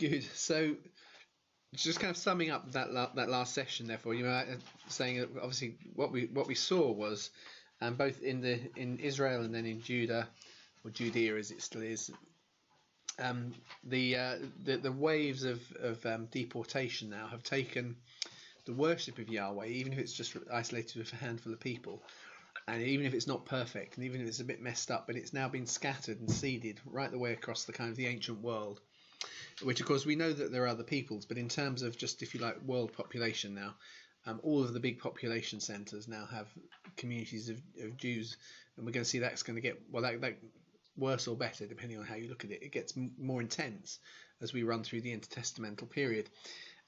Good. So, just kind of summing up that last session, therefore, saying that obviously what we saw was, both in Israel and then in Judah, or Judea as it still is, the waves of deportation now have taken the worship of Yahweh, even if it's just isolated with a handful of people, and even if it's not perfect, and even if it's a bit messed up, but it's now been scattered and seeded right the way across the kind of the ancient world. Which, of course, we know that there are other peoples, but in terms of just, if you like, world population now, all of the big population centres now have communities of Jews, and we're going to see that's going to get, well, that worse or better, depending on how you look at it. It gets more intense as we run through the intertestamental period.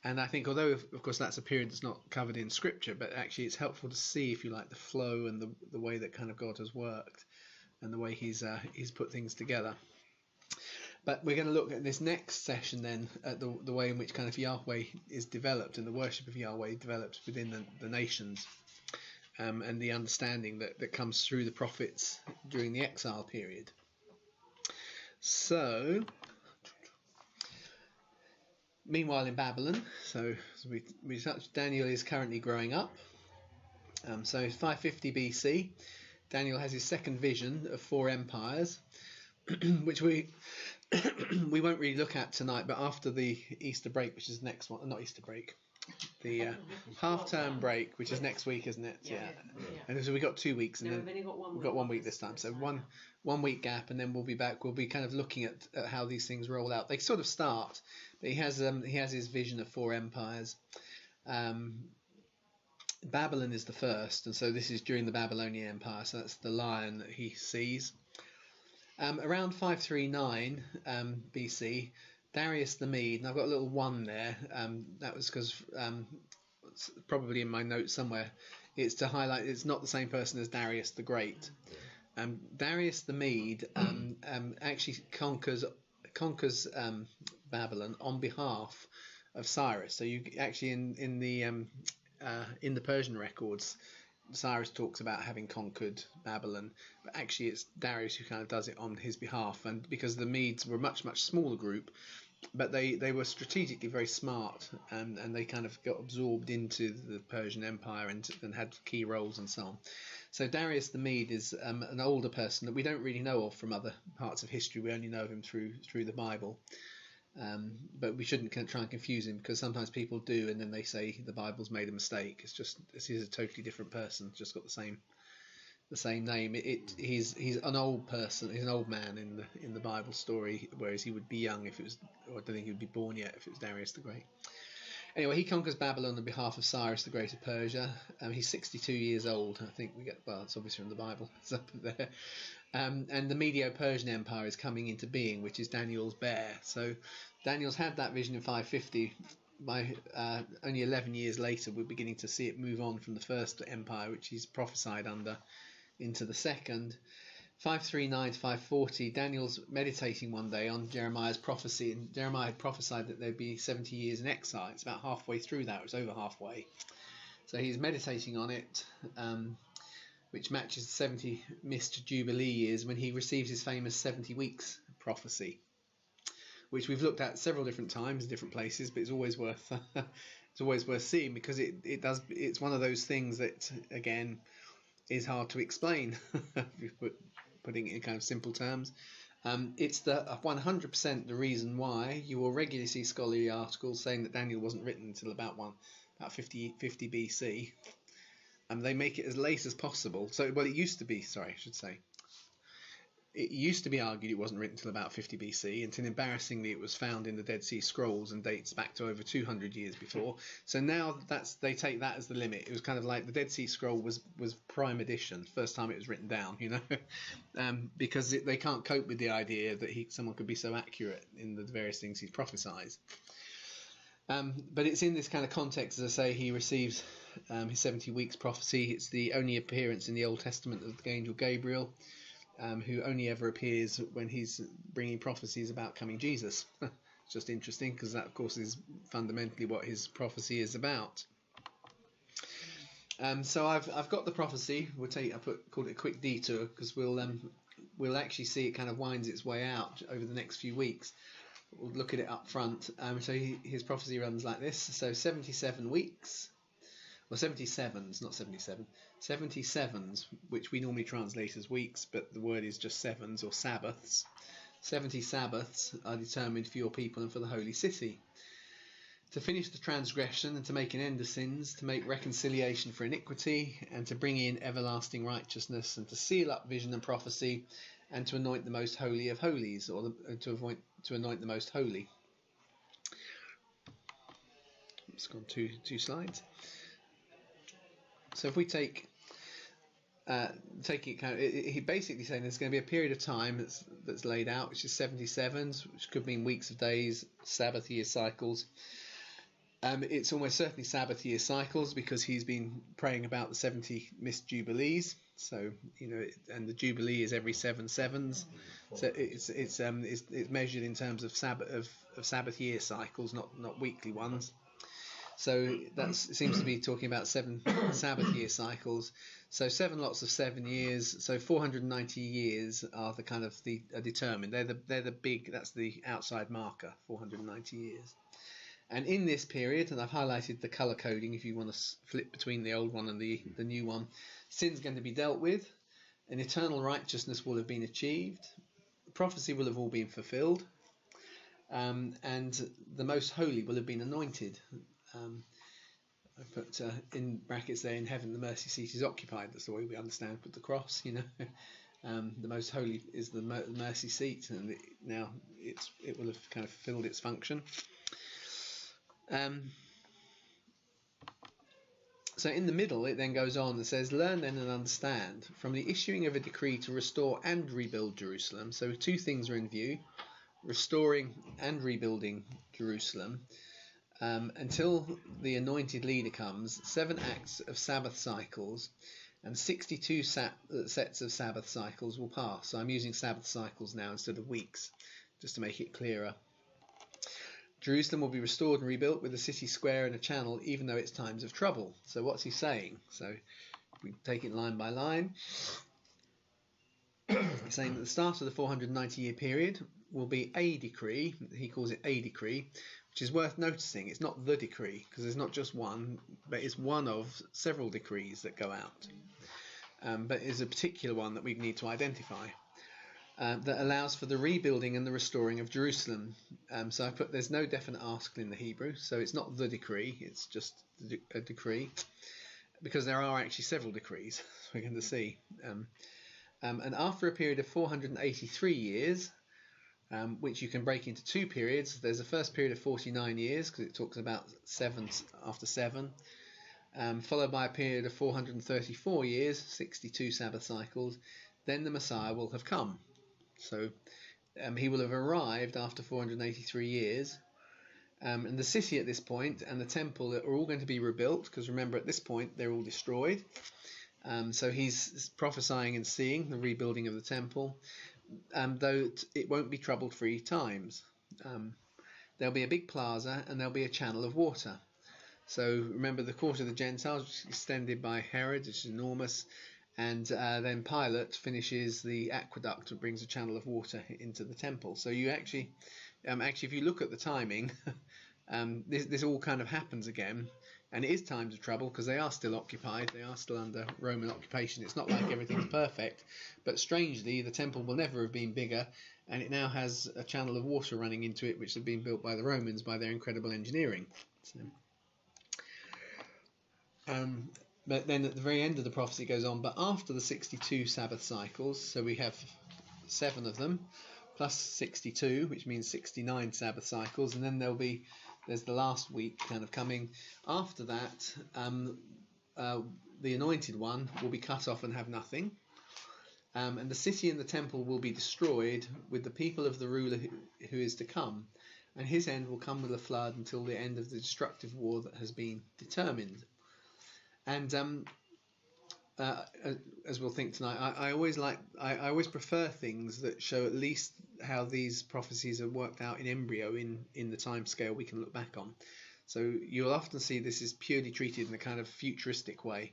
And I think, although, of course, that's a period that's not covered in Scripture, but actually it's helpful to see, if you like, the flow and the way that kind of God has worked and the way he's put things together. But we're going to look at this next session then at the way in which kind of Yahweh is developed and the worship of Yahweh developed within the nations, and the understanding that comes through the prophets during the exile period. So, meanwhile in Babylon, so as we touched, Daniel is currently growing up. So 550 BC, Daniel has his second vision of 4 empires, which we won't really look at tonight, but after the Easter break, which is the next one, not Easter break, the half-term break, which is next week, isn't it? Yeah. And so we got 2 weeks, and then we've got 1 week this time. So one week gap, and then we'll be back. We'll be kind of looking at how these things roll out. They sort of start, but he has his vision of 4 empires. Babylon is the first, and so this is during the Babylonian Empire. So that's the lion that he sees. Around 539 BC, Darius the Mede, and I've got a little 1 there, that was because, probably in my notes somewhere, it's to highlight it's not the same person as Darius the Great. Darius the Mede actually conquers Babylon on behalf of Cyrus. So you actually in the Persian records, Cyrus talks about having conquered Babylon, but actually it's Darius who kind of does it on his behalf. And because the Medes were a much smaller group, but they were strategically very smart, and they kind of got absorbed into the Persian Empire and had key roles and so on. So Darius the Mede is an older person that we don't really know of from other parts of history. We only know of him through the Bible. But we shouldn't try and confuse him, because sometimes people do, and then they say the Bible's made a mistake. It's just this is a totally different person, just got the same name. He's an old person. He's an old man in the Bible story, whereas he would be young if it was, or I don't think he would be born yet if it was Darius the Great. Anyway, he conquers Babylon on behalf of Cyrus the Great of Persia. He's 62 years old. I think it's obviously from the Bible. It's up there. And the Medo-Persian Empire is coming into being, which is Daniel's bear. So Daniel's had that vision in 550. By only 11 years later, we're beginning to see it move on from the first empire, which he's prophesied under, into the second. 539 to 540, Daniel's meditating one day on Jeremiah's prophecy, and Jeremiah had prophesied that there'd be 70 years in exile. It's about halfway through that, it's over halfway. So he's meditating on it, which matches the 70 missed Jubilee years when he receives his famous 70 weeks prophecy, which we've looked at several different times in different places, but it's always worth seeing, because it's one of those things that, again, is hard to explain if you putting it in kind of simple terms. It's the 100% the reason why you will regularly see scholarly articles saying that Daniel wasn't written until about 50 BC. They make it as late as possible. So, well, it used to be. Sorry, I should say. It used to be argued it wasn't written until about 50 BC, until embarrassingly it was found in the Dead Sea Scrolls and dates back to over 200 years before. So now they take that as the limit. It was kind of like the Dead Sea Scroll was prime edition, first time it was written down, because they can't cope with the idea that someone could be so accurate in the various things he prophesies. But it's in this kind of context, as I say, he receives his 70 weeks prophecy. It's the only appearance in the Old Testament of the angel Gabriel, who only ever appears when he's bringing prophecies about coming Jesus. It's just interesting, because that, of course, is fundamentally what his prophecy is about. So I've got the prophecy. Called it a quick detour, because we'll actually see it kind of winds its way out over the next few weeks. We'll look at it up front. So his prophecy runs like this. So 77 weeks, well 77s, not 77, 77s, which we normally translate as weeks, but the word is just sevens or Sabbaths. 70 Sabbaths are determined for your people and for the holy city, to finish the transgression and to make an end of sins, to make reconciliation for iniquity, and to bring in everlasting righteousness, and to seal up vision and prophecy, and to anoint the most holy of holies, or to anoint the most holy. It's gone two slides. So if we take taking account, he basically saying there's going to be a period of time that's laid out, which is 77s, which could mean weeks of days, Sabbath year cycles. It's almost certainly Sabbath year cycles, because he's been praying about the 70 missed jubilees. So and the jubilee is every 7 sevens. So it's measured in terms of Sabbath year cycles, not weekly ones. So that seems to be talking about 7 Sabbath year cycles. So 7 lots of 7 years. So 490 years are the kind of are determined. They're the big. That's the outside marker. 490 years. And in this period, and I've highlighted the colour coding if you want to flip between the old one and the new one, sin's going to be dealt with, an eternal righteousness will have been achieved, prophecy will have all been fulfilled, and the most holy will have been anointed. I put in brackets there, in heaven the mercy seat is occupied. That's the way we understand with the cross, the most holy is the mercy seat, and now it will have kind of fulfilled its function. So in the middle it then goes on and says, learn then and understand, from the issuing of a decree to restore and rebuild Jerusalem. So 2 things are in view: restoring and rebuilding Jerusalem, until the anointed leader comes. 7 acts of Sabbath cycles and 62 sets of Sabbath cycles will pass. So I'm using Sabbath cycles now instead of weeks, just to make it clearer. Jerusalem will be restored and rebuilt with a city square and a channel, even though it's times of trouble. So what's he saying? So we take it line by line. He's saying that the start of the 490-year period will be a decree. He calls it a decree, which is worth noticing. It's not the decree, because there's not just one, but it's one of several decrees that go out. But it's a particular one that we need to identify. That allows for the rebuilding and the restoring of Jerusalem. So I put, there's no definite article in the Hebrew, so it's not the decree, it's just a decree, because there are actually several decrees, we're going to see. And after a period of 483 years, which you can break into 2 periods, there's a first period of 49 years, because it talks about 7 after 7, followed by a period of 434 years, 62 Sabbath cycles. Then the Messiah will have come. So he will have arrived after 483 years, and the city at this point and the temple are all going to be rebuilt, because remember, at this point they're all destroyed. So he's prophesying and seeing the rebuilding of the temple, though it won't be trouble-free times. There'll be a big plaza and there'll be a channel of water. So remember, the court of the Gentiles, which is extended by Herod, which is enormous. And then Pilate finishes the aqueduct that brings a channel of water into the temple. So you actually, if you look at the timing, this all kind of happens again, and it is times of trouble, because they are still occupied, they are still under Roman occupation. It's not like everything's perfect, but strangely the temple will never have been bigger, and it now has a channel of water running into it, which had been built by the Romans by their incredible engineering. So, but then at the very end of the prophecy it goes on, but after the 62 Sabbath cycles, so we have 7 of them, plus 62, which means 69 Sabbath cycles, and then there's the last week kind of coming. After that, the anointed one will be cut off and have nothing, and the city and the temple will be destroyed with the people of the ruler who is to come, and his end will come with a flood until the end of the destructive war that has been determined. And as we'll think tonight, I always prefer things that show at least how these prophecies are worked out in embryo in the time scale we can look back on. So you'll often see this is purely treated in a kind of futuristic way,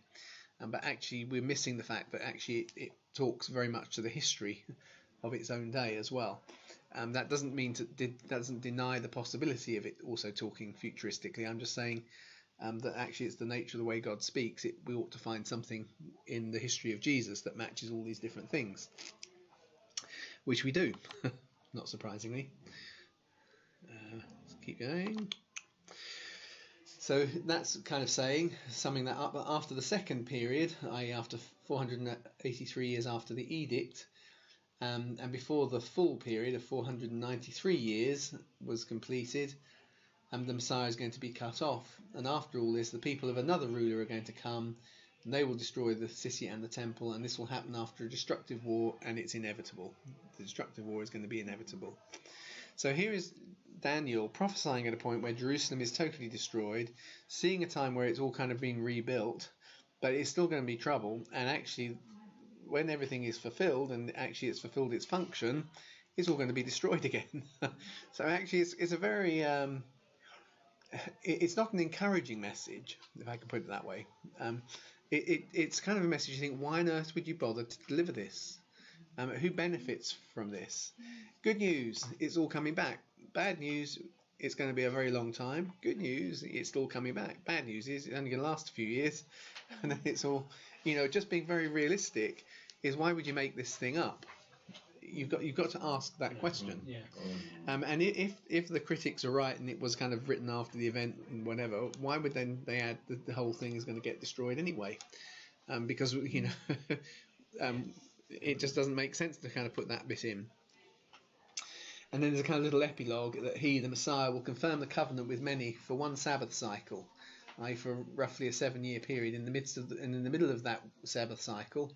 but actually we're missing the fact that actually it talks very much to the history of its own day as well. That doesn't mean doesn't deny the possibility of it also talking futuristically. I'm just saying that actually it's the nature of the way God speaks. We ought to find something in the history of Jesus that matches all these different things, which we do, not surprisingly. Let's keep going. So that's kind of summing that up. But after the second period, i.e. after 483 years after the edict, and before the full period of 493 years was completed, the Messiah is going to be cut off. And after all this, the people of another ruler are going to come, and they will destroy the city and the temple, and this will happen after a destructive war, and it's inevitable. The destructive war is going to be inevitable. So here is Daniel prophesying at a point where Jerusalem is totally destroyed, seeing a time where it's all kind of being rebuilt, but it's still going to be trouble. And actually, when everything is fulfilled, and actually it's fulfilled its function, it's all going to be destroyed again. So actually, it's a very it's not an encouraging message, if I can put it that way. It's kind of a message you think, why on earth would you bother to deliver this? Who benefits from this? Good news, it's all coming back. Bad news, it's going to be a very long time. Good news, it's all coming back. Bad news is it's only going to last a few years, and then it's all, just being very realistic is, why would you make this thing up? You've got to ask that question. Yeah. And if the critics are right and it was kind of written after the event and whatever, why would then they add that the whole thing is going to get destroyed anyway? Because it just doesn't make sense to kind of put that bit in. And then there's a kind of little epilogue that he, the Messiah, will confirm the covenant with many for one Sabbath cycle, i.e. for roughly a 7-year period. In the middle of that Sabbath cycle,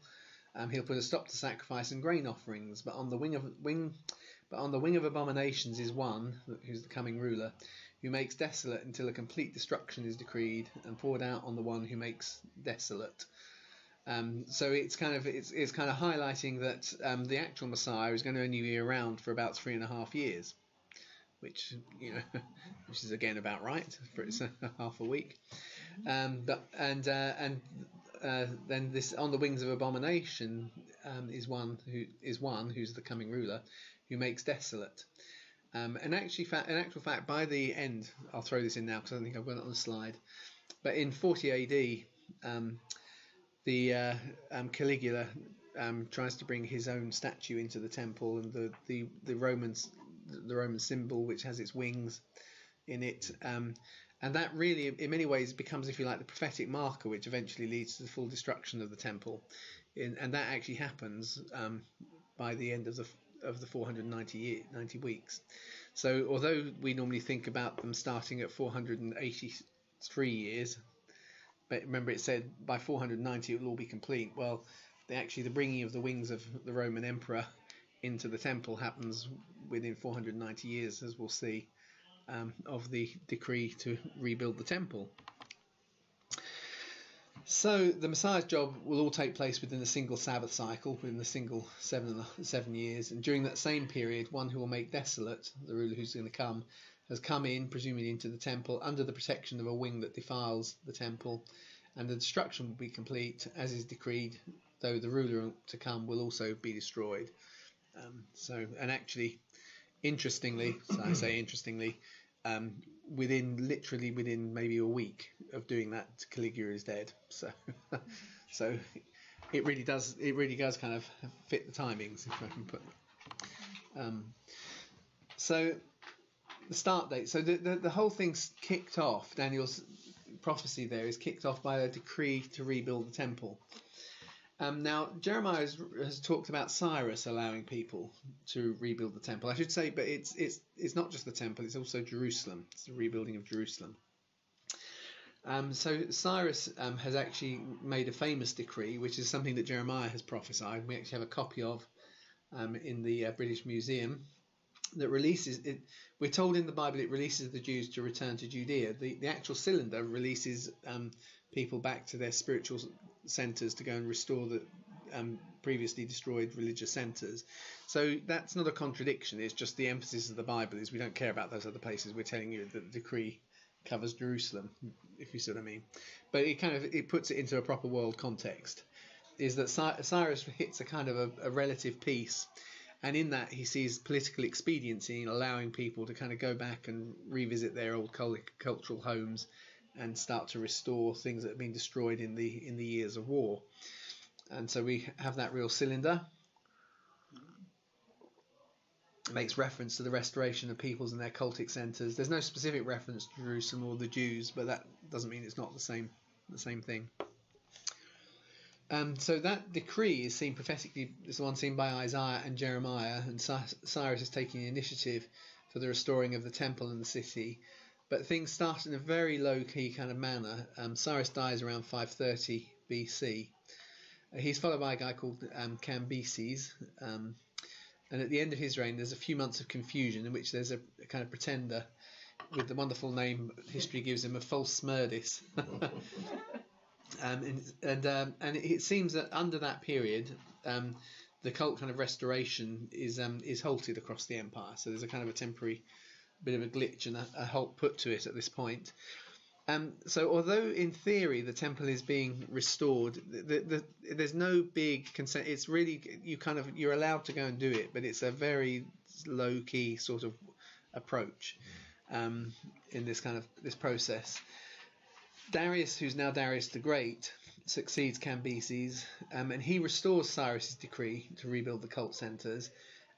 he'll put a stop to sacrifice and grain offerings. But on the wing of abominations is one, who's the coming ruler, who makes desolate until a complete destruction is decreed and poured out on the one who makes desolate. So it's kind of highlighting that the actual Messiah is going to only be around for about 3.5 years, which which is again about right for it's half a week. Then this on the wings of abomination is one who's the coming ruler, who makes desolate. In actual fact, by the end, I'll throw this in now because I don't think I've got it on the slide. But in 40 AD. The Caligula tries to bring his own statue into the temple, and the Roman symbol, which has its wings in it, and that really, in many ways, becomes, if you like, the prophetic marker, which eventually leads to the full destruction of the temple, and that actually happens by the end of the 490 weeks. So, although we normally think about them starting at 483 years. But remember, it said by 490 it will all be complete. Well, the bringing of the wings of the Roman emperor into the temple happens within 490 years, as we'll see, of the decree to rebuild the temple. So the Messiah's job will all take place within a single Sabbath cycle, within a single 7 years. And during that same period, one who will make desolate, the ruler who's going to come, has come in, presumably into the temple, under the protection of a wing that defiles the temple, and the destruction will be complete as is decreed, though the ruler to come will also be destroyed. Interestingly, within maybe a week of doing that, Caligula is dead. So it really does kind of fit the timings, if I can put it. So the start date. So the whole thing's kicked off. Daniel's prophecy there is kicked off by a decree to rebuild the temple. Now Jeremiah has talked about Cyrus allowing people to rebuild the temple. I should say, but it's not just the temple; it's also Jerusalem. It's the rebuilding of Jerusalem. So Cyrus has actually made a famous decree, which is something that Jeremiah has prophesied. We actually have a copy of in the British Museum. That releases it. We're told in the Bible it releases the Jews to return to Judea. The actual cylinder releases people back to their spiritual centres to go and restore the previously destroyed religious centres. So that's not a contradiction. It's just the emphasis of the Bible is we don't care about those other places. We're telling you that the decree covers Jerusalem, if you see what I mean. But it puts it into a proper world context. Is that Cyrus hits a kind of a relative peace. And in that, he sees political expediency in allowing people to kind of go back and revisit their old cultural homes and start to restore things that have been destroyed in the years of war. And so we have that real cylinder. It makes reference to the restoration of peoples and their cultic centres. There's no specific reference to Jerusalem or the Jews, but that doesn't mean it's not the same thing. So that decree is seen prophetically, is the one seen by Isaiah and Jeremiah, and Cyrus is taking the initiative for the restoring of the temple and the city. But things start in a very low-key kind of manner. Cyrus dies around 530 BC. He's followed by a guy called Cambyses, and at the end of his reign there's a few months of confusion in which there's a kind of pretender with the wonderful name history gives him, of False Smerdis. And it seems that under that period, the cult kind of restoration is halted across the empire. So there's a kind of a temporary bit of a glitch and a halt put to it at this point. So although in theory the temple is being restored, there's no big consent. It's really you're allowed to go and do it, but it's a very low key sort of approach in this process. Darius, who's now Darius the Great, succeeds Cambyses, and he restores Cyrus's decree to rebuild the cult centres.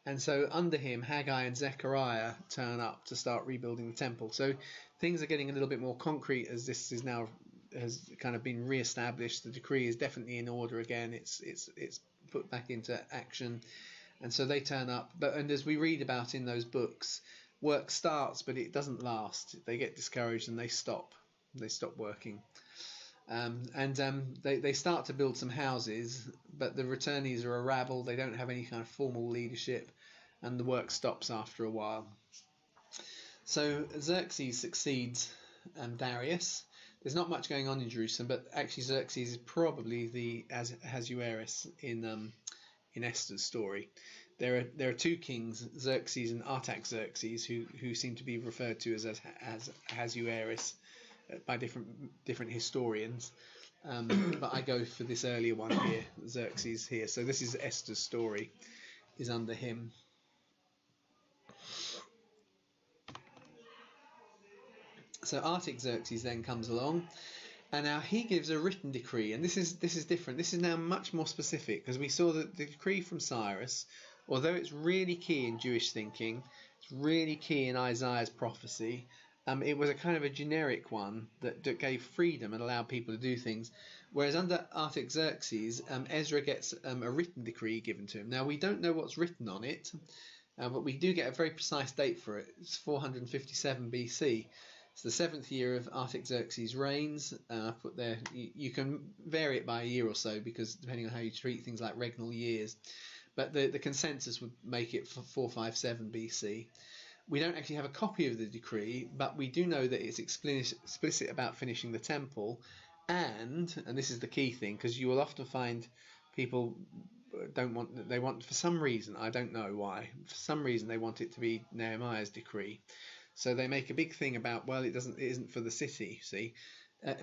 And so under him, Haggai and Zechariah turn up to start rebuilding the temple. So things are getting a little bit more concrete as this has kind of been re-established. The decree is definitely in order again. It's put back into action, and so they turn up. And as we read about in those books, work starts, but it doesn't last. They get discouraged and they stop. They stop working. They start to build some houses, but the returnees are a rabble. They don't have any kind of formal leadership, and the work stops after a while. So Xerxes succeeds Darius. There's not much going on in Jerusalem, but actually Xerxes is probably the Ahasuerus in Esther's story. There are two kings, Xerxes and Artaxerxes, who seem to be referred to as Ahasuerus by different historians, but I go for this earlier one here, Xerxes here. So this is Esther's story, is under him. So Artaxerxes then comes along, and now he gives a written decree, and this is different. This is now much more specific, because we saw that the decree from Cyrus, although it's really key in Jewish thinking, it's really key in Isaiah's prophecy. It was a kind of a generic one that gave freedom and allowed people to do things. Whereas under Artaxerxes, Ezra gets a written decree given to him. Now, we don't know what's written on it, but we do get a very precise date for it. It's 457 BC. It's the 7th year of Artaxerxes' reigns. I've put there, you can vary it by a year or so, because depending on how you treat things like regnal years. But the consensus would make it for 457 BC. We don't actually have a copy of the decree, but we do know that it's explicit about finishing the temple, and this is the key thing, because you will often find people they want for some reason, I don't know why, for some reason they want it to be Nehemiah's decree. So they make a big thing about, well, it isn't for the city, see,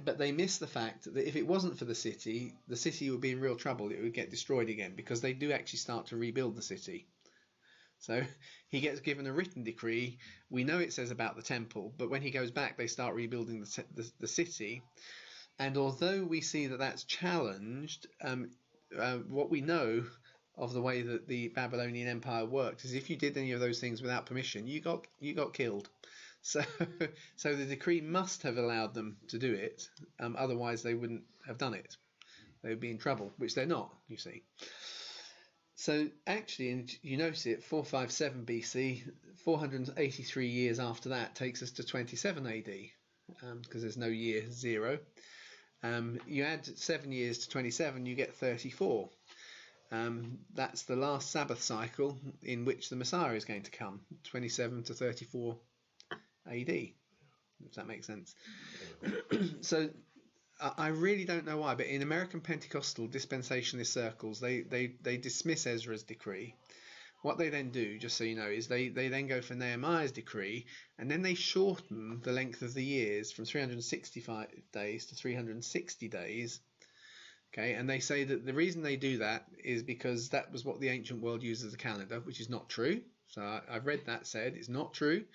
but they miss the fact that if it wasn't for the city would be in real trouble. It would get destroyed again, because they do actually start to rebuild the city. So he gets given a written decree. We know it says about the temple, but when he goes back, they start rebuilding the city. And although we see that that's challenged, what we know of the way that the Babylonian Empire worked is if you did any of those things without permission, you got killed. So the decree must have allowed them to do it. Otherwise, they wouldn't have done it. They would be in trouble, which they're not, you see. So actually, and you notice it, 457 BC, 483 years after that takes us to 27 AD, because there's no year 0. You add 7 years to 27, you get 34. That's the last Sabbath cycle in which the Messiah is going to come, 27 to 34 AD, if that makes sense. So I really don't know why, but in American Pentecostal dispensationalist circles, they dismiss Ezra's decree. What they then do, just so you know, is they then go for Nehemiah's decree, and then they shorten the length of the years from 365 days to 360 days, Okay, and they say that the reason they do that is because that was what the ancient world used as a calendar, which is not true. So I've read that said it's not true.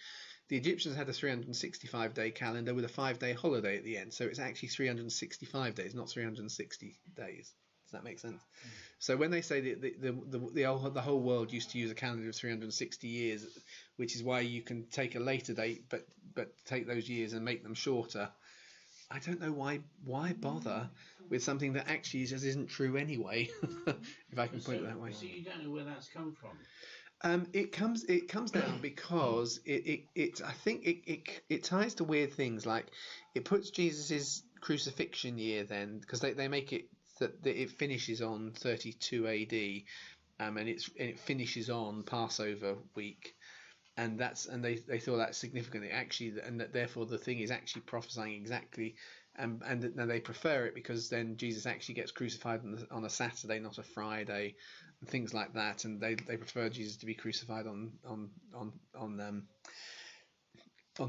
The Egyptians had a 365-day calendar with a 5-day holiday at the end, so it's actually 365 days, not 360 days. Does that make sense? So when they say that the whole world used to use a calendar of 360 years, which is why you can take a later date, but take those years and make them shorter. I don't know why bother with something that actually just isn't true anyway. If I can put it that way. So you don't know where that's come from. It comes down because I think it ties to weird things, like it puts Jesus's crucifixion year then, because they make it that it finishes on 32 AD, and it finishes on Passover week. And they thought that's significant. And that therefore the thing is actually prophesying exactly, and they prefer it because then Jesus actually gets crucified on a Saturday, not a Friday, and things like that. And they prefer Jesus to be crucified on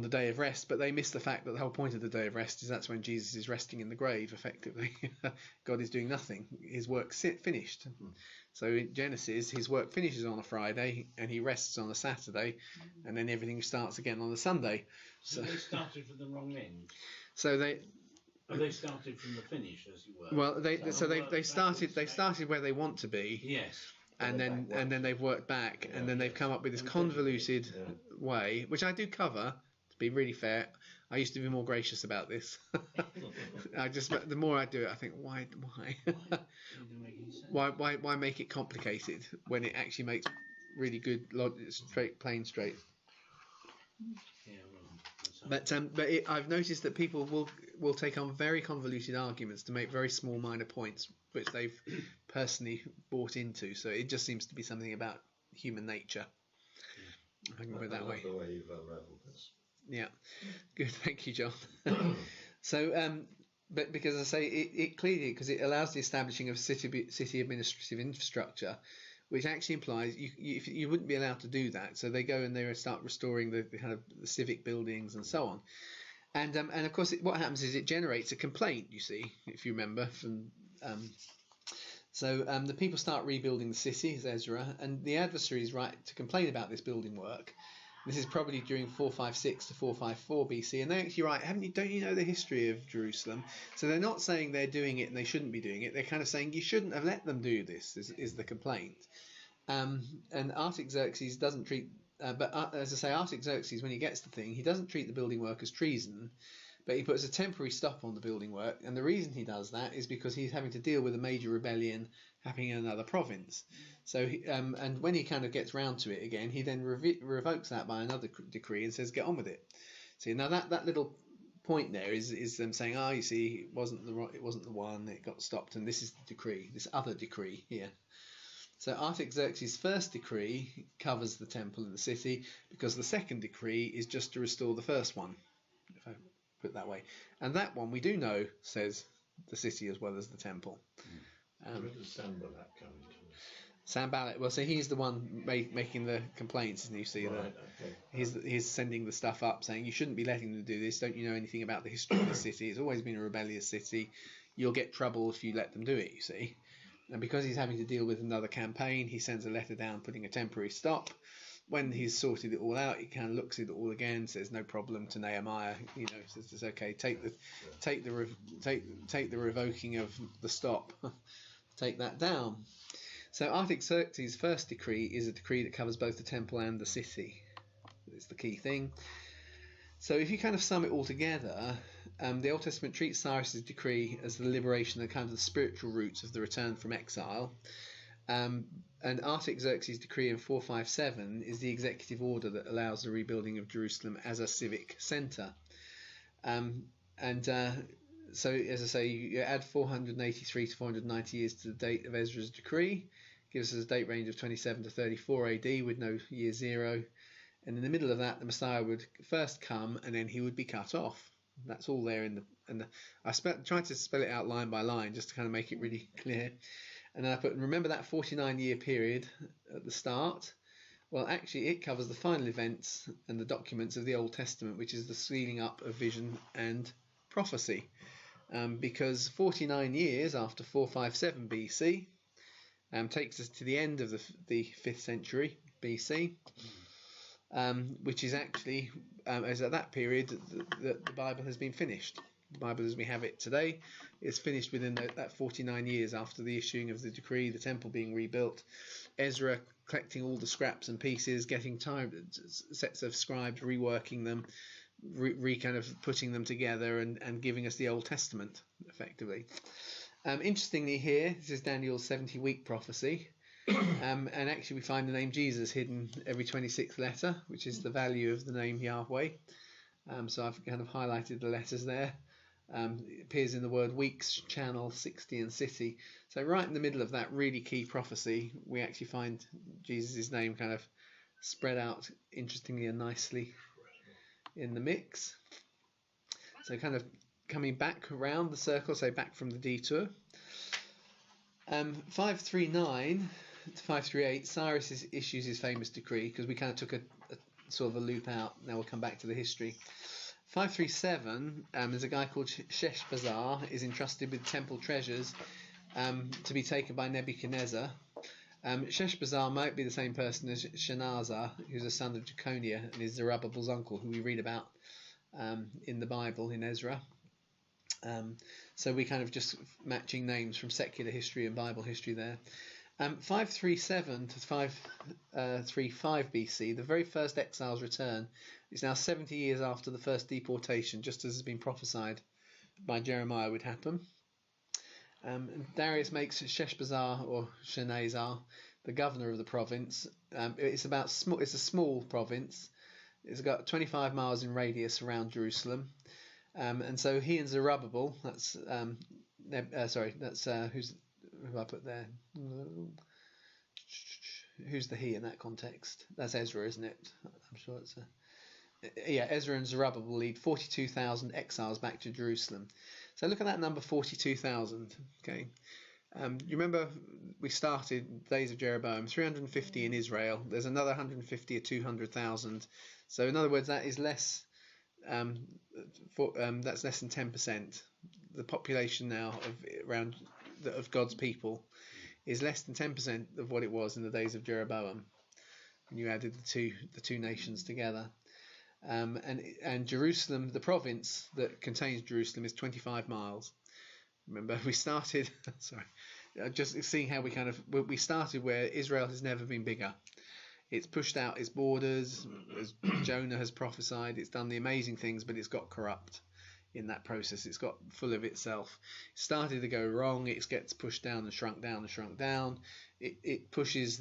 the day of rest, but they miss the fact that the whole point of the day of rest is that's when Jesus is resting in the grave, effectively. God is doing nothing. His work's finished. So in Genesis, his work finishes on a Friday and he rests on a Saturday, and then everything starts again on a Sunday. So they started from the wrong end. So they started from the finish, as you were. Well, they started where they want to be. Yes. And then they've worked back, and then they've come up with this convoluted way, which I do cover. To be really fair, I used to be more gracious about this. The more I do it, I think, why make it complicated when it actually makes really good, plain straight. But I've noticed that people will take on very convoluted arguments to make very small minor points, which they've personally bought into. So it just seems to be something about human nature. If I can put it that way. The way you've unravelled this. Yeah, good. Thank you, John. So, but because I say it clearly, because it allows the establishing of city administrative infrastructure, which actually implies you wouldn't be allowed to do that. So they go and they start restoring the kind of the civic buildings and so on. And of course, what happens is it generates a complaint. You see, if you remember from. The people start rebuilding the city, as Ezra, and the adversaries right to complain about this building work. This is probably during 456 to 454 BC, and they actually write, don't you know the history of Jerusalem? So they're not saying they're doing it and they shouldn't be doing it. They're kind of saying you shouldn't have let them do this. Is the complaint? And Artaxerxes doesn't treat, as I say, Artaxerxes, when he gets the thing, he doesn't treat the building work as treason, but he puts a temporary stop on the building work. And the reason he does that is because he's having to deal with a major rebellion happening in another province. So, and when he kind of gets round to it again, he then revokes that by another decree and says, get on with it. See, now that little point there is them saying, you see, it wasn't the one, it got stopped, and this is the decree, this other decree here. So Artaxerxes' first decree covers the temple and the city, because the second decree is just to restore the first one, if I put it that way. And that one we do know says the city as well as the temple. Where does Sanballat come into this? Sanballat, well, so he's the one making the complaints, and you see that he's sending the stuff up saying you shouldn't be letting them do this. Don't you know anything about the history of the city? It's always been a rebellious city. You'll get trouble if you let them do it, you see. And because he's having to deal with another campaign, he sends a letter down putting a temporary stop. When he's sorted it all out, he kind of looks at it all again, says no problem to Nehemiah. Says it's okay. Take the revoking of the stop. Take that down. So Artaxerxes' first decree is a decree that covers both the temple and the city. It's the key thing. So if you kind of sum it all together, the Old Testament treats Cyrus's decree as the liberation and kind of the spiritual roots of the return from exile. And Artaxerxes' decree in 457 is the executive order that allows the rebuilding of Jerusalem as a civic centre. So, as I say, you add 483 to 490 years to the date of Ezra's decree, gives us a date range of 27 to 34 AD with no year zero. And in the middle of that, the Messiah would first come, and then he would be cut off. That's all there I tried to spell it out line by line just to kind of make it really clear. And then I put, remember that 49-year period at the start? Well, actually, it covers the final events and the documents of the Old Testament, which is the sealing up of vision and prophecy. because 49 years after 457 BC takes us to the end of the 5th century BC, which is actually, as at that period, the Bible has been finished. The Bible as we have it today is finished within that 49 years after the issuing of the decree, the temple being rebuilt, Ezra collecting all the scraps and pieces, getting sets of scribes, reworking them, kind of putting them together and giving us the Old Testament, effectively. Interestingly here, this is Daniel's 70-week prophecy, and actually we find the name Jesus hidden every 26th letter, which is the value of the name Yahweh. So I've kind of highlighted the letters there. It appears in the word weeks, channel, 60 and city. So right in the middle of that really key prophecy, we actually find Jesus' name kind of spread out interestingly and nicely in the mix. So kind of coming back around the circle, so back from the detour. 539 to 538, Cyrus issues his famous decree, because we kind of took a sort of a loop out. Now we'll come back to the history. 537, there's a guy called Sheshbazzar is entrusted with temple treasures to be taken by Nebuchadnezzar. Sheshbazzar might be the same person as Shenazar, who's a son of Jeconiah and is Zerubbabel's uncle, who we read about in the Bible in Ezra. So we kind of just matching names from secular history and Bible history there. 537 to 535 BC, the very first exile's return, is now 70 years after the first deportation, just as has been prophesied by Jeremiah would happen. Darius makes Sheshbazzar or Shenazar the governor of the province. It's a small province. It's got 25 miles in radius around Jerusalem, and so he and Zerubbabel. That's who I put there. Who's the he in that context? That's Ezra, isn't it? I'm sure it's Ezra and Zerubbabel lead 42,000 exiles back to Jerusalem. So look at that number, 42,000. Okay, you remember we started days of Jeroboam, 350 in Israel. There's another 150 or 200,000. So in other words, that is less. That's less than 10%. The population now of God's people is less than 10% of what it was in the days of Jeroboam. And you added the two nations together. And Jerusalem, the province that contains Jerusalem, is 25 miles. Remember, we started. Just seeing how we started where Israel has never been bigger. It's pushed out its borders, as Jonah has prophesied. It's done the amazing things, but it's got corrupt in that process. It's got full of itself. It started to go wrong. It gets pushed down and shrunk down and shrunk down. It pushes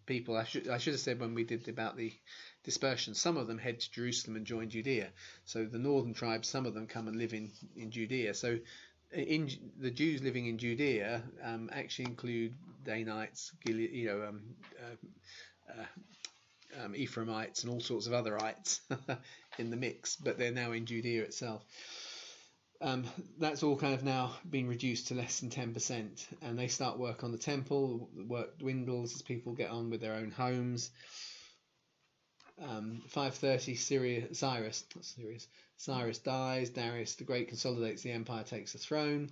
people. I should have said when we did about the dispersion, some of them head to Jerusalem and join Judea. So the northern tribes, some of them come and live in Judea. So the Jews living in Judea actually include Danites, Ephraimites and all sorts of otherites in the mix, but they're now in Judea itself. That's all kind of now been reduced to less than 10%, and they start work on the temple. The work dwindles as people get on with their own homes. 530 Cyrus dies. Darius the Great consolidates the empire, takes the throne.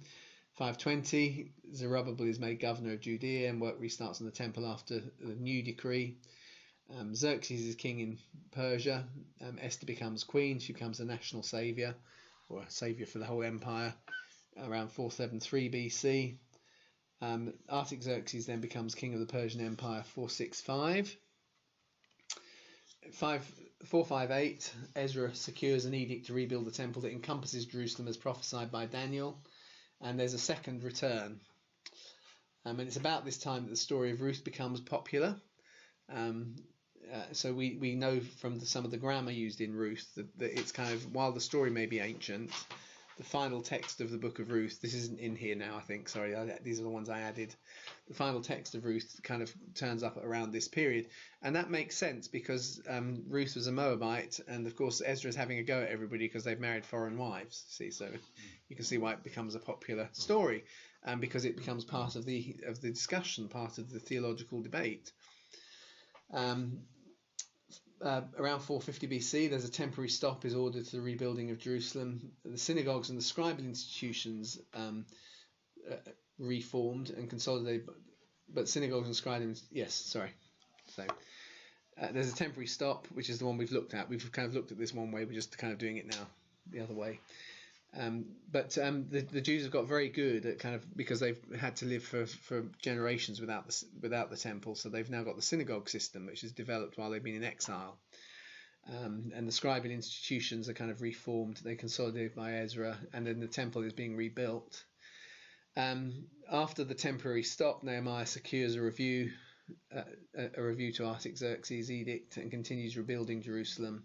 520 Zerubbabel is made governor of Judea, and work restarts on the temple after the new decree. Xerxes is king in Persia. Esther becomes queen. She becomes a national saviour, or a saviour for the whole empire, around 473 BC. Artaxerxes then becomes king of the Persian Empire, 465. 458, Ezra secures an edict to rebuild the temple that encompasses Jerusalem as prophesied by Daniel, and there's a second return. And it's about this time that the story of Ruth becomes popular. So we know from some of the grammar used in Ruth that it's kind of, while the story may be ancient, the final text of the book of Ruth, this isn't in here now, I think, sorry, these are the ones I added. The final text of Ruth kind of turns up around this period, and that makes sense because Ruth was a Moabite, and of course Ezra's having a go at everybody because they've married foreign wives. See, so you can see why it becomes a popular story, because it becomes part of the discussion, part of the theological debate. around 450 BC, there's a temporary stop is ordered to the rebuilding of Jerusalem. The synagogues and the scribal institutions reformed and consolidated, but synagogues and scribal, yes, sorry. So there's a temporary stop, which is the one we've looked at. We've kind of looked at this one way, we're just kind of doing it now the other way. But the Jews have got very good at kind of, because they've had to live for generations without the temple, so they've now got the synagogue system, which is developed while they've been in exile. And the scribal institutions are kind of reformed. They consolidated by Ezra, and then the temple is being rebuilt. After the temporary stop, Nehemiah secures a review to Artaxerxes' edict and continues rebuilding Jerusalem.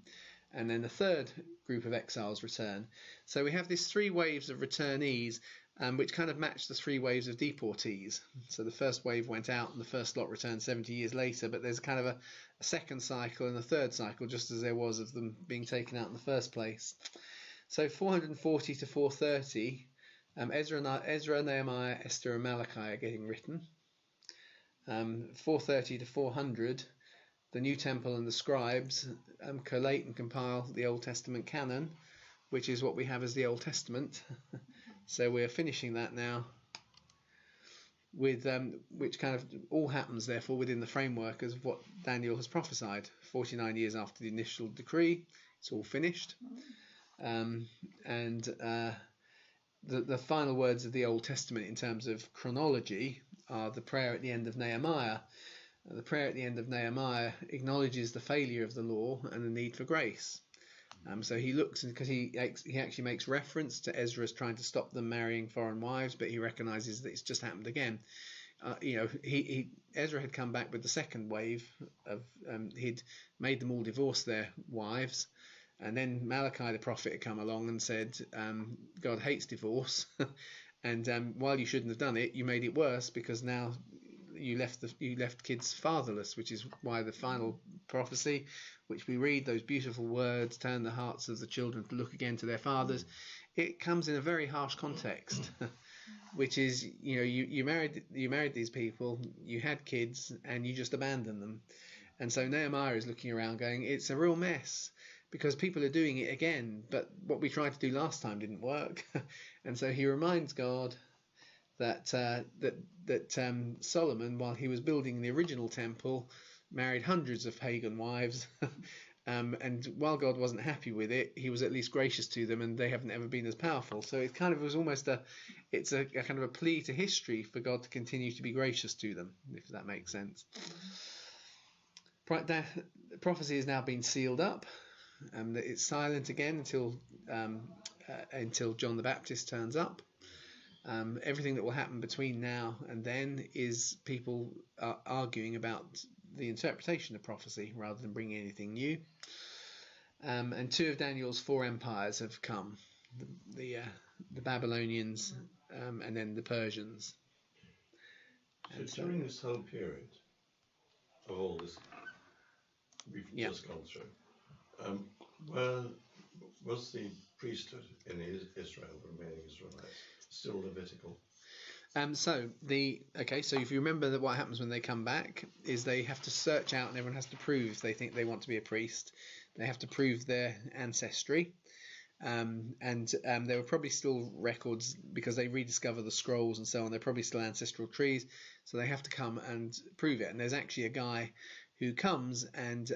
And then the third group of exiles return. So we have these three waves of returnees, which kind of match the three waves of deportees. So the first wave went out and the first lot returned 70 years later, but there's kind of a second cycle and a third cycle, just as there was of them being taken out in the first place. So 440 to 430, Ezra, Nehemiah, Esther and Malachi are getting written. 430 to 400, the New Temple and the scribes collate and compile the Old Testament canon, which is what we have as the Old Testament. So we're finishing that now, with which kind of all happens therefore within the framework of what Daniel has prophesied. 49 years after the initial decree, it's all finished. The final words of the Old Testament in terms of chronology are the prayer at the end of Nehemiah. The prayer at the end of Nehemiah acknowledges the failure of the law and the need for grace. So he looks, because he actually makes reference to Ezra's trying to stop them marrying foreign wives, but he recognises that it's just happened again. Ezra had come back with the second wave of he'd made them all divorce their wives, and then Malachi the prophet had come along and said, God hates divorce, and while you shouldn't have done it, you made it worse, because now you left kids fatherless, which is why the final prophecy, which we read, those beautiful words, turn the hearts of the children to look again to their fathers, it comes in a very harsh context, which is, you married these people, you had kids, and you just abandoned them. And so Nehemiah is looking around going, it's a real mess, because people are doing it again, but what we tried to do last time didn't work. And so he reminds God that Solomon, while he was building the original temple, married hundreds of pagan wives, and while God wasn't happy with it, he was at least gracious to them, and they haven't ever been as powerful. So it kind of was almost a kind of a plea to history for God to continue to be gracious to them, if that makes sense. Prophecy has now been sealed up. It's silent again until John the Baptist turns up. Everything that will happen between now and then is people arguing about the interpretation of prophecy rather than bringing anything new. And two of Daniel's four empires have come, the Babylonians and then the Persians. So during this whole period of all this we've just gone through, was the priesthood in Israel, the remaining Israelites, still Levitical? So if you remember that what happens when they come back is they have to search out, and everyone has to prove they think they want to be a priest. They have to prove their ancestry, and there were probably still records, because they rediscover the scrolls and so on. They're probably still ancestral trees, so they have to come and prove it. And there's actually a guy who comes, and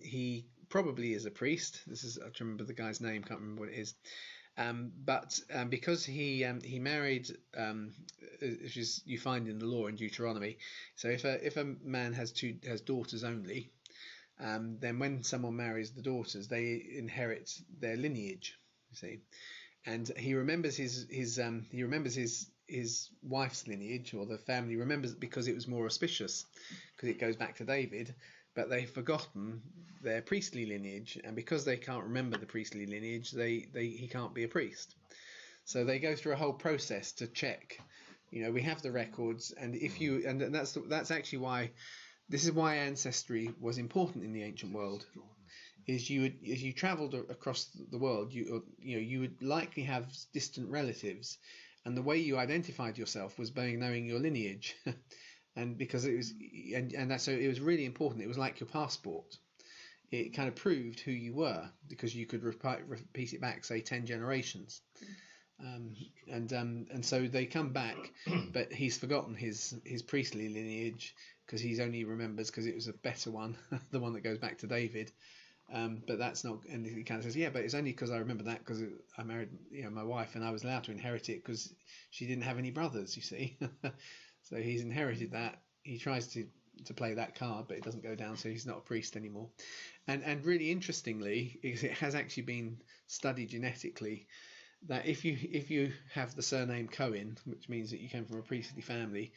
he probably is a priest. I don't remember the guy's name, can't remember what it is. But because he married, which is you find in the law in Deuteronomy. So if a man has daughters only, then when someone marries the daughters, they inherit their lineage. You see, and he remembers his wife's lineage, or the family remembers, because it was more auspicious, because it goes back to David. But they've forgotten their priestly lineage, and because they can't remember the priestly lineage, he can't be a priest. So they go through a whole process to check. We have the records, and that's actually why this is why ancestry was important in the ancient world. Is you travelled across the world, you would likely have distant relatives, and the way you identified yourself was by knowing your lineage. And because it was, so it was really important. It was like your passport. it kind of proved who you were, because you could repeat it back, say 10 generations. And so they come back, but he's forgotten his priestly lineage, because he's only remembers because it was a better one, the one that goes back to David. But that's not, and he kind of says, yeah, but it's only because I remember that because I married, my wife, and I was allowed to inherit it because she didn't have any brothers, you see. So he's inherited that. He tries to play that card, but it doesn't go down, so he's not a priest anymore. And really interestingly, it has actually been studied genetically that if you have the surname Cohen, which means that you came from a priestly family,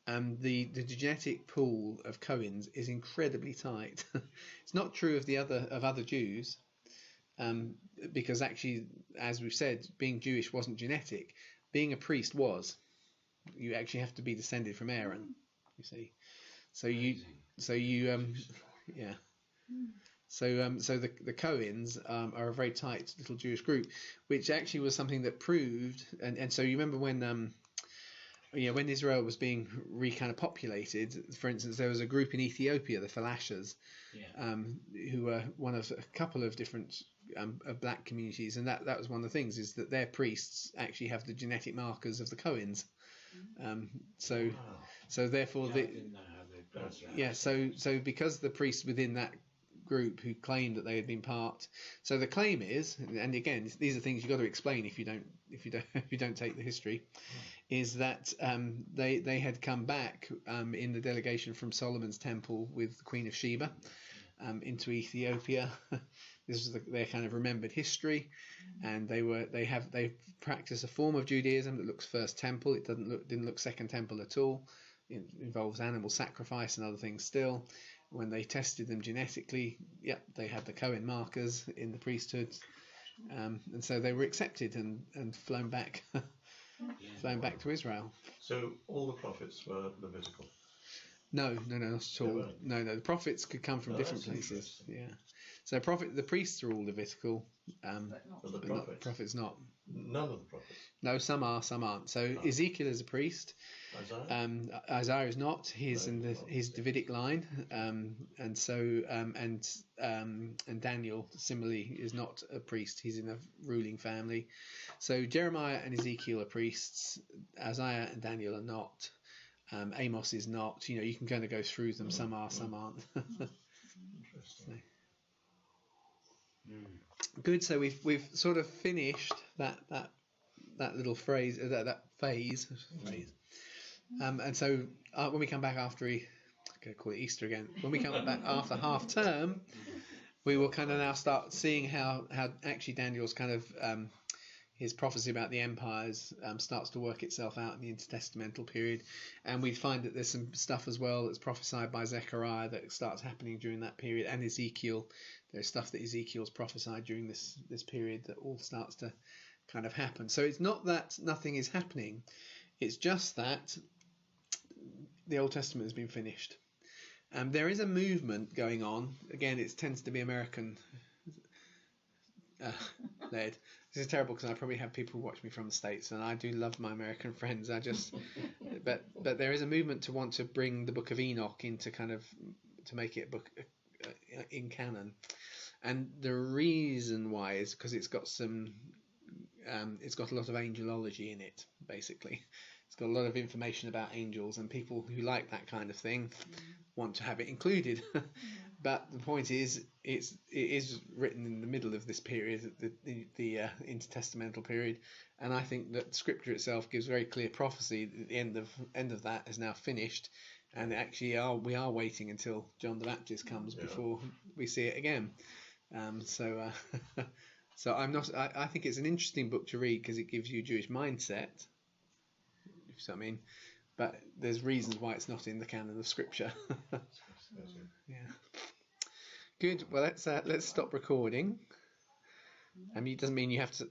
the genetic pool of Cohens is incredibly tight. It's not true of other Jews, because actually, as we've said, being Jewish wasn't genetic. Being a priest was. You actually have to be descended from Aaron, you see. So the Cohens are a very tight little Jewish group, which actually was something that proved, and so you remember when Israel was being kind of populated, for instance, there was a group in Ethiopia, the Falashas, who were one of a couple of different black communities, and that was one of the things, is that their priests actually have the genetic markers of the Cohens. So therefore, so because the priests within that group who claimed that they had been part, so the claim is, and again, these are things you've got to explain if you don't take the history, is that they had come back in the delegation from Solomon's temple with the Queen of Sheba into Ethiopia. This was their kind of remembered history, and they practice a form of Judaism that looks First Temple. It didn't look Second Temple at all. It involves animal sacrifice and other things still. When they tested them genetically, they had the Cohen markers in the priesthood, and so they were accepted and flown back to Israel. So all the prophets were Levitical? No, not at all. No, the prophets could come from different places. Yeah. So the priests are all Levitical, but the prophets not. None of the prophets? No, some are, some aren't. So Ezekiel is a priest. Isaiah? Isaiah is not. He's in his Davidic line, and so and Daniel similarly is not a priest. He's in a ruling family. So Jeremiah and Ezekiel are priests. Isaiah and Daniel are not. Amos is not. You can kind of go through them. Some are, some aren't. Interesting. Good. So we've sort of finished that little phrase, that phase. And so when we come back after I'm going to call it Easter again. When we come back after half term, we will kind of now start seeing how actually Daniel's kind of his prophecy about the empires starts to work itself out in the intertestamental period, and we find that there's some stuff as well that's prophesied by Zechariah that starts happening during that period, and Ezekiel. There's stuff that Ezekiel's prophesied during this period that all starts to kind of happen. So it's not that nothing is happening, it's just that the Old Testament has been finished. There is a movement going on. Again, it tends to be American led. This is terrible because I probably have people who watch me from the States, and I do love my American friends. But there is a movement to want to bring the Book of Enoch into to make it a book in canon. And the reason why is because it's got a lot of angelology in it, basically. It's got a lot of information about angels, and people who like that kind of thing want to have it included. But the point is, it is written in the middle of this period, the intertestamental period, and I think that Scripture itself gives very clear prophecy that the end of that is now finished, and actually we are waiting until John the Baptist comes before we see it again. So I'm not. I think it's an interesting book to read because it gives you a Jewish mindset. If you know what I mean, but there's reasons why it's not in the canon of Scripture. Yeah. Good. Well, let's stop recording. It doesn't mean you have to.